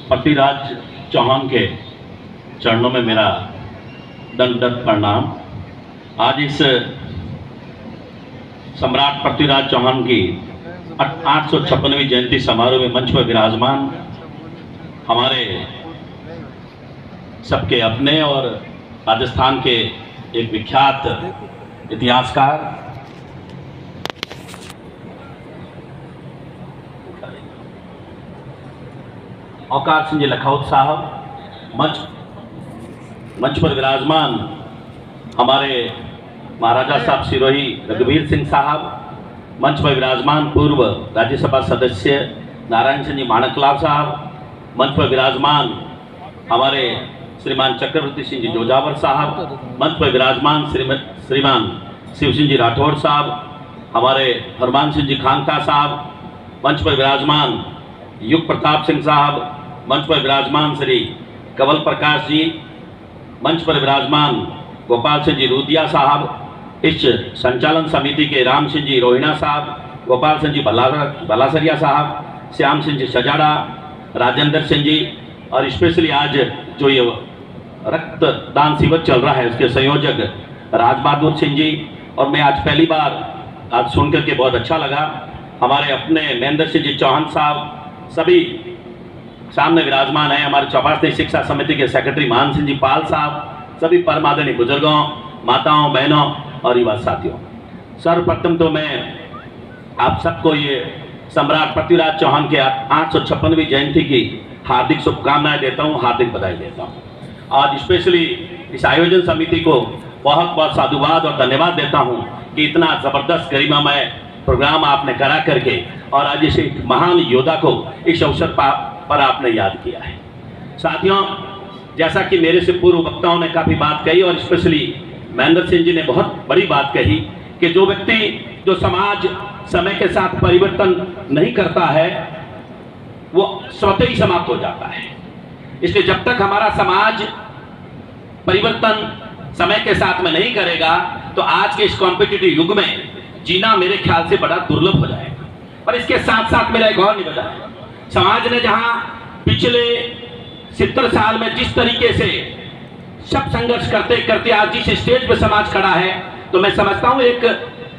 पृथ्वीराज चौहान के चरणों में मेरा दंडवत प्रणाम। आज इस सम्राट पृथ्वीराज चौहान की 856वीं जयंती समारोह में मंच पर विराजमान हमारे सबके अपने और राजस्थान के एक विख्यात इतिहासकार औकार सिंह जी लखौट साहब, मंच पर विराजमान हमारे महाराजा साहब सिरोही रघुवीर सिंह साहब, मंच पर विराजमान पूर्व राज्यसभा सदस्य नारायण सिंह जी माणकलाल साहब, मंच पर विराजमान हमारे श्रीमान चक्रवर्ती सिंह जी जोजावर साहब, मंच पर विराजमान श्रीमान शिव सिंह जी राठौड़ साहब, हमारे हरमान सिंह जी खांगता साहब, मंच पर विराजमान युग प्रताप सिंह साहब, मंच पर विराजमान श्री कवल प्रकाश जी, मंच पर विराजमान गोपाल सिंह जी रूदिया साहब, इस संचालन समिति के राम सिंह जी रोहिणा साहब, गोपाल सिंह जी बलासरिया साहब, श्याम सिंह जी सजाड़ा, राजेंद्र सिंह जी, और स्पेशली आज जो ये रक्तदान शिविर चल रहा है उसके संयोजक राज बहादुर सिंह जी। और मैं आज पहली बार आज सुन करके बहुत अच्छा लगा, हमारे अपने महेंद्र सिंह जी चौहान साहब सभी सामने विराजमान है, हमारे चौपासी शिक्षा समिति के सेक्रेटरी मान सिंह जी पाल साहब, सभी परम आदरणीय बुजुर्गों, माताओं, बहनों और युवा साथियों, सर्वप्रथम तो मैं आप सबको ये सम्राट पृथ्वीराज चौहान के 856वीं जयंती की हार्दिक शुभकामनाएं देता हूँ, हार्दिक बधाई देता हूँ। आज स्पेशली इस आयोजन समिति को बहुत बहुत साधुवाद और धन्यवाद देता हूँ कि इतना ज़बरदस्त गरिमामय प्रोग्राम आपने करा करके और आज इस महान योद्धा को इस अवसर पर आपने याद किया है। साथियों, जैसा कि मेरे से पूर्व वक्ताओं ने काफ़ी बात कही और स्पेशली महेंद्र सिंह जी ने बहुत बड़ी बात कही कि जो व्यक्ति जो समाज समय के साथ परिवर्तन नहीं करता है वो स्वतः ही समाप्त हो जाता है। इसलिए जब तक हमारा समाज परिवर्तन समय के साथ में नहीं करेगा तो आज के इस कॉम्पिटिटिव युग में जीना मेरे ख्याल से बड़ा दुर्लभ हो जाएगा। पर इसके साथ साथ मेरा एक और निवेदन है, समाज ने जहां पिछले 70 साल में जिस तरीके से सब संघर्ष करते करते आज जिस स्टेज पे समाज खड़ा है, तो मैं समझता हूं एक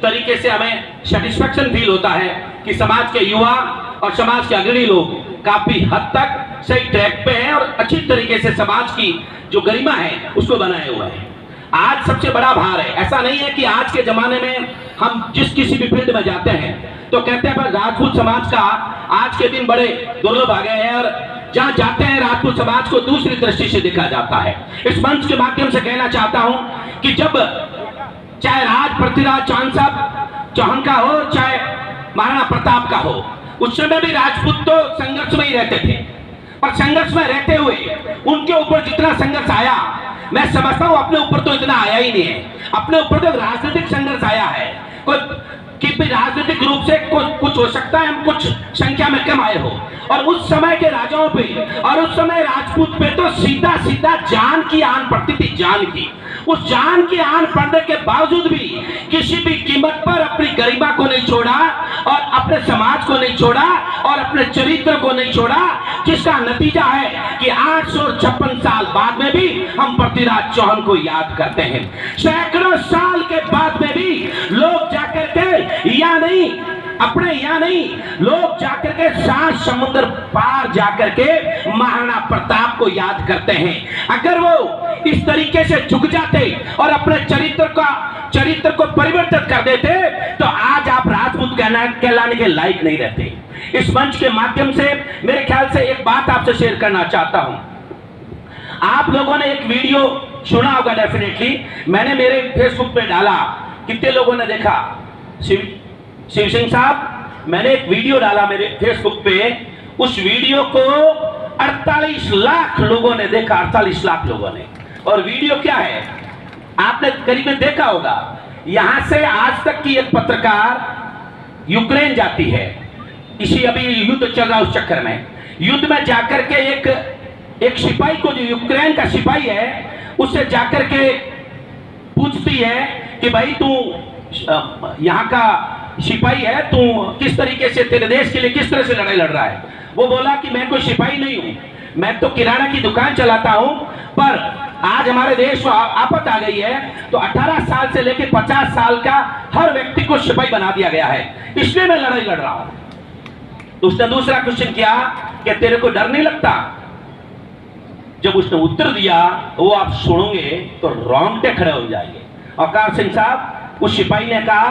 तरीके से हमें सेटिस्फेक्शन फील होता है कि समाज के युवा और समाज के अग्रणी लोग काफी हद तक सही ट्रैक पे हैं और अच्छी तरीके से समाज की जो गरिमा है उसको बनाए हुए हैं। आज सबसे बड़ा भार है, ऐसा नहीं है कि आज के जमाने में हम जिस किसी भी फील्ड में जाते हैं तो कहते हैं पर राजपूत समाज का आज के दिन बड़े दुर्लभ आ गए हैं और जहां जाते हैं राजपूत समाज को दूसरी दृष्टि से देखा जाता है। इस मंच के माध्यम से कहना चाहता हूं कि जब चाहे राज पृथ्वीराज चौहान का हो चाहे महाराणा प्रताप का हो, उस समय भी राजपूत तो संघर्ष में ही रहते थे, पर संघर्ष में रहते हुए उनके ऊपर जितना संघर्ष आया मैं समझता हूं अपने ऊपर तो इतना आया ही नहीं है। अपने ऊपर तो राजनीतिक संघर्ष आया है कि राजनीतिक रूप से कुछ हो सकता है हम कुछ संख्या में कम आए हो, और उस समय के राजाओं पे और उस समय राजपूत पे तो सीधा सीधा जान की आन पड़ती थी। जान की उस जान की आन पड़ने के बावजूद भी किसी भी कीमत पर अपनी गरिमा को नहीं छोड़ा और अपने समाज को नहीं छोड़ा और अपने चरित्र को नहीं छोड़ा, जिसका नतीजा है कि 856 साल बाद में भी हम पृथ्वीराज चौहान को याद करते हैं। सैकड़ों साल के बाद में भी लोग जाकर के यहाँ नहीं लोग जाकर के 7 समुद्र पार जाकर के महाराणा प्रताप को याद करते हैं। अगर वो इस तरीके से झुक जाते और अपने चरित्र को परिवर्तित कर देते तो आज आप राजपूत कहलाने के लायक नहीं रहते। इस मंच के माध्यम से मेरे ख्याल से एक बात आपसे शेयर करना चाहता हूं। आप लोगों ने एक वीडियो सुना होगा डेफिनेटली, मैंने मेरे फेसबुक पे डाला, कितने लोगों ने देखा? शिव सिंह साहब, मैंने एक वीडियो डाला मेरे फेसबुक पे, उस वीडियो को 48 लाख लोगों ने देखा, 48 लाख लोगों ने। और वीडियो क्या है आपने करीबन देखा होगा, यहां से आज तक की एक पत्रकार यूक्रेन जाती है, इसी अभी युद्ध चल रहा उस चक्कर में, युद्ध में जाकर के एक सिपाही को, जो यूक्रेन का सिपाही है, उससे जाकर के पूछती है कि भाई तू यहाँ का सिपाही है, तू किस तरीके से तेरे देश के लिए किस तरह से लड़ाई लड़ रहा है? वो बोला कि मैं कोई सिपाही नहीं हूं, मैं तो किराना की दुकान चलाता हूं, पर आज हमारे देश में आफत आ गई है तो 18 साल से लेकर 50 साल का हर व्यक्ति को सिपाही बना दिया गया है, इसलिए मैं लड़ाई लड़ रहा हूं। तो उसने दूसरा क्वेश्चन किया कि तेरे को डर नहीं लगता? जब उसने उत्तर दिया वो आप सुनोगे तो रोंगटे खड़े हो जाएंगे। औकार सिंह साहब, उस सिपाही ने कहा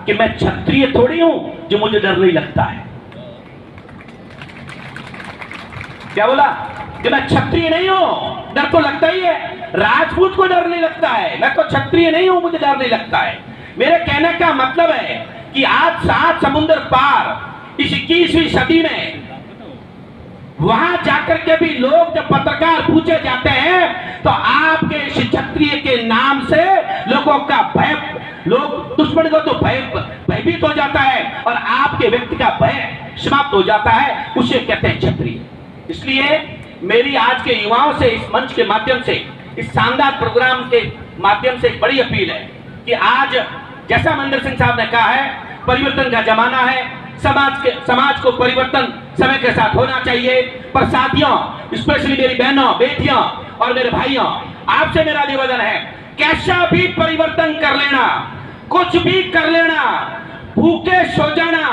कि मैं क्षत्रिय थोड़ी हूं जो मुझे डर नहीं लगता है। क्या बोला? कि मैं क्षत्रिय नहीं हूं, डर तो लगता ही है। राजपूत को डर नहीं लगता है, मैं तो क्षत्रिय नहीं हूं, मुझे डर नहीं लगता है। मेरे कहने का मतलब है कि आज 7 समुद्र पार इस 21वीं सदी में वहां जाकर के भी लोग जब पत्रकार पूछे जाते हैं तो आपके क्षत्रिय के नाम से लोगों का भय, लोग दुश्मन को तो भयभीत हो जाता है और आपके व्यक्ति का भय समाप्त हो जाता है, उसे कहते हैं क्षत्रिय। इसलिए मेरी आज के युवाओं से इस मंच के माध्यम से, इस शानदार प्रोग्राम के माध्यम से एक बड़ी अपील है कि आज जैसा महेंद्र सिंह साहब ने कहा है, परिवर्तन का जमाना है, समाज को परिवर्तन समय के साथ होना चाहिए। पर साथियों, स्पेशली मेरी बहनों, बेटियों और मेरे भाइयों, आपसे मेरा निवेदन है, कैसा भी परिवर्तन कर लेना, कुछ भी कर लेना, भूखे सो जाना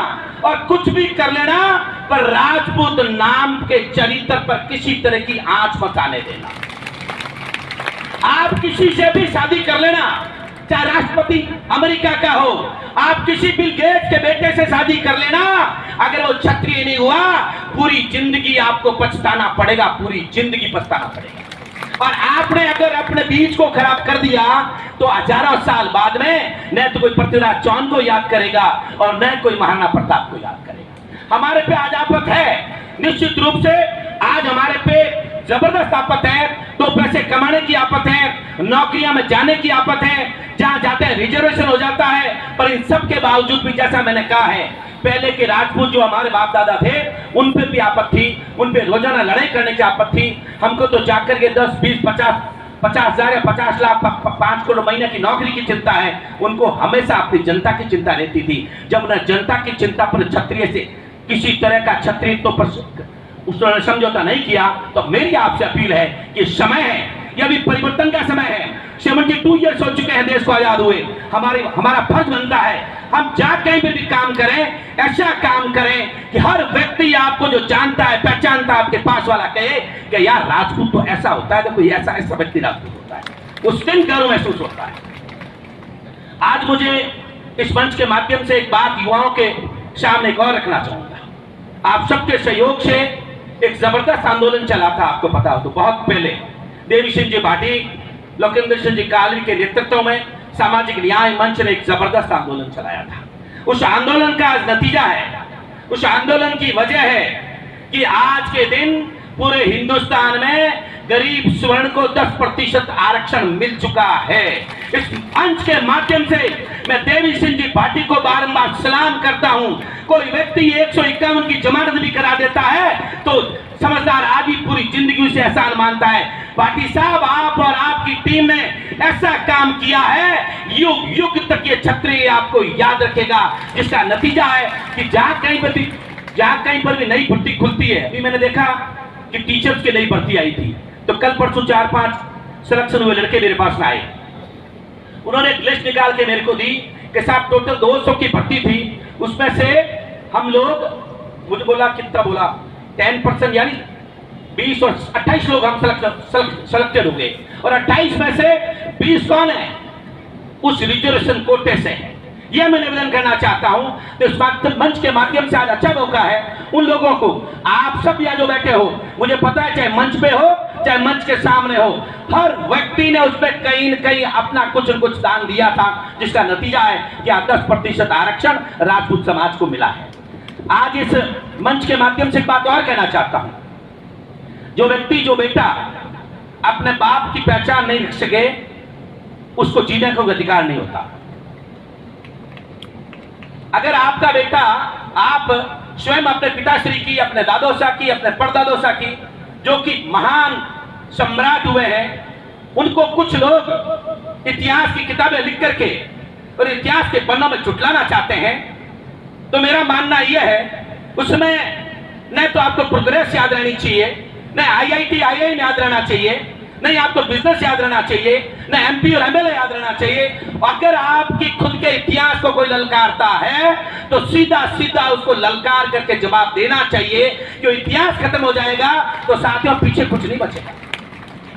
और कुछ भी कर लेना, पर राजपूत नाम के चरित्र पर किसी तरह की आंच मत आने देना। आप किसी से भी शादी कर लेना, चाहे राष्ट्रपति अमेरिका का हो, आप किसी बिल गेट्स के बेटे से शादी कर लेना, अगर वो क्षत्रिय नहीं हुआ, पूरी जिंदगी आपको पछताना पड़ेगा, पूरी जिंदगी पछताना पड़ेगा। और आपने अगर अपने बीज को खराब कर दिया तो हजारों साल बाद में न तो कोई पृथ्वीराज चौहान को याद करेगा और न कोई महाराणा प्रताप को याद करेगा। हमारे पे आज आफत है, निश्चित रूप से आज हमारे पे जबरदस्त आफत है। तो पैसे कमाने की आफत है, नौकरियां में जाने की आफत है, जहां जाते हैं रिजर्वेशन हो जाता है। पर इन सब के बावजूद भी, जैसा मैंने कहा है, पहले के राजपूत जो हमारे बाप दादा थे, उन पे भी आफत थी, उन पे रोजाना लड़ाई करने की आफत थी। हमको तो जाकर के 10, 20, 50 हजार या 50 लाख 5 करोड़ महीने की नौकरी की चिंता है। उनको हमेशा अपनी जनता की चिंता रहती थी। जब उन्हें जनता की चिंता पर क्षत्रिय से किसी तरह का क्षत्रियत्व पर उसने समझौता नहीं किया, तो मेरी आपसे अपील है कि समय है, यह भी परिवर्तन का समय है। 72 ईयर्स हो चुके हैं देश को आजाद हुए। हमारा फर्ज बनता है हम जहां कहीं भी काम करें, ऐसा काम करें कि हर व्यक्ति आपको जो जानता है, पहचानता है, आपके पास वाला कहे कि यार राजपूत तो ऐसा होता है, देखो ऐसा ऐसा व्यक्ति राजपूत होता है, उस दिन गर्व महसूस होता है। आज मुझे इस मंच के माध्यम से एक बात युवाओं के सामने एक और रखना चाहूंगा। आप सबके सहयोग से एक जबरदस्त आंदोलन चला था, आपको पता हो तो, बहुत पहले देवी सिंह जी भाटी, लोकेंद्र सिंह जी कालवी के नेतृत्व में सामाजिक न्याय मंच ने एक जबरदस्त आंदोलन चलाया था। उस आंदोलन का आज नतीजा है, उस आंदोलन की वजह है कि आज के दिन पूरे हिंदुस्तान में गरीब स्वर्ण को 10% आरक्षण मिल चुका है। इस मंच के माध्यम से मैं देवी सिंह जी भाटी को बारंबार सलाम करता हूं। कोई व्यक्ति 151 की जमानत भी करा देता है तो समझदार आदमी पूरी जिंदगी उसे एहसान मानता है। भाटी साहब, आप और आपकी टीम ने ऐसा काम किया है, युग युग तक ये क्षत्रिय आपको याद रखेगा, जिसका नतीजा है कि जहां कहीं पर भी नई भर्ती खुलती है। अभी मैंने देखा कि टीचर्स की नई भर्ती आई थी, तो कल परसों 4-5 सिलेक्शन हुए लड़के मेरे पास में आए। उन्होंने एक लिस्ट निकाल के मेरे को दी कि साहब टोटल 200 की भर्ती थी, उसमें से हम लोग, मुझे बोला कितना, बोला 10% यानी 20 और 28 लोग हम सिलेक्टेड हो गए, और 28 में से 20 कौन है? उस रिजर्वेशन कोटे से है। यह मैं निवेदन करना चाहता हूं। तो इस मंच के माध्यम से आज अच्छा मौका है उन लोगों को, आप सब यहाँ जो बैठे हो, मुझे पता है चाहे मंच पे हो चाहे मंच के सामने हो, हर व्यक्ति ने उसमें कहीं न कहीं अपना कुछ न कुछ दान दिया था, जिसका नतीजा है कि 10% आरक्षण राजपूत समाज को मिला है। आज इस मंच के माध्यम से एक बात और कहना चाहता हूं, जो व्यक्ति, जो बेटा अपने बाप की पहचान नहीं रख सके, उसको जीने का अधिकार नहीं होता। अगर आपका बेटा, आप स्वयं अपने पिताश्री की, अपने दादोसा की, अपने परदादोसा की, जो कि महान सम्राट हुए हैं, उनको कुछ लोग इतिहास की किताबें लिख करके और इतिहास के पन्नों में चुटलाना चाहते हैं, तो मेरा मानना यह है उसमें नहीं तो आपको प्रोग्रेस याद रहनी चाहिए, नहीं आईआईटी आईआईएम याद रहना चाहिए, नहीं आपको बिजनेस याद रहना चाहिए, नहीं एमपी और एमएलए याद रहना चाहिए। अगर आपकी खुद के इतिहास को कोई ललकारता है तो सीधा सीधा उसको ललकार करके जवाब देना चाहिए कि इतिहास खत्म हो जाएगा तो साथियों पीछे कुछ नहीं बचेगा।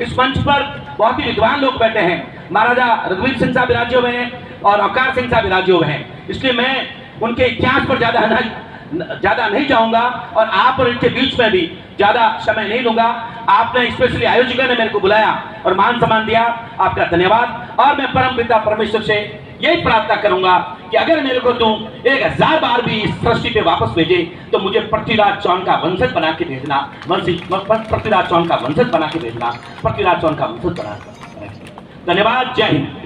इस मंच पर बहुत ही विद्वान लोग बैठे हैं, महाराजा रघुवीर सिंह साहब विराजे हुए हैं और औकार सिंह साहब विराजे हुए हैं, इसलिए मैं उनके इतिहास पर ज्यादा नहीं जाऊंगा और आप और इनके बीच में भी ज्यादा समय नहीं लूंगा। आपने स्पेशली आयोजकों ने मेरे को बुलाया और मान सम्मान दिया, आपका धन्यवाद। और मैं परम पिता परमेश्वर से यही प्रार्थना करूंगा कि अगर मेरे को तुम 1000 बार भी इस सृष्टि पे वापस भेजे तो मुझे पृथ्वीराज चौहान का वंशज बना के भेजना, पृथ्वीराज चौहान का वंशज बना के भेजना, पृथ्वीराज चौहान का वंशज बना। धन्यवाद। जय हिंद।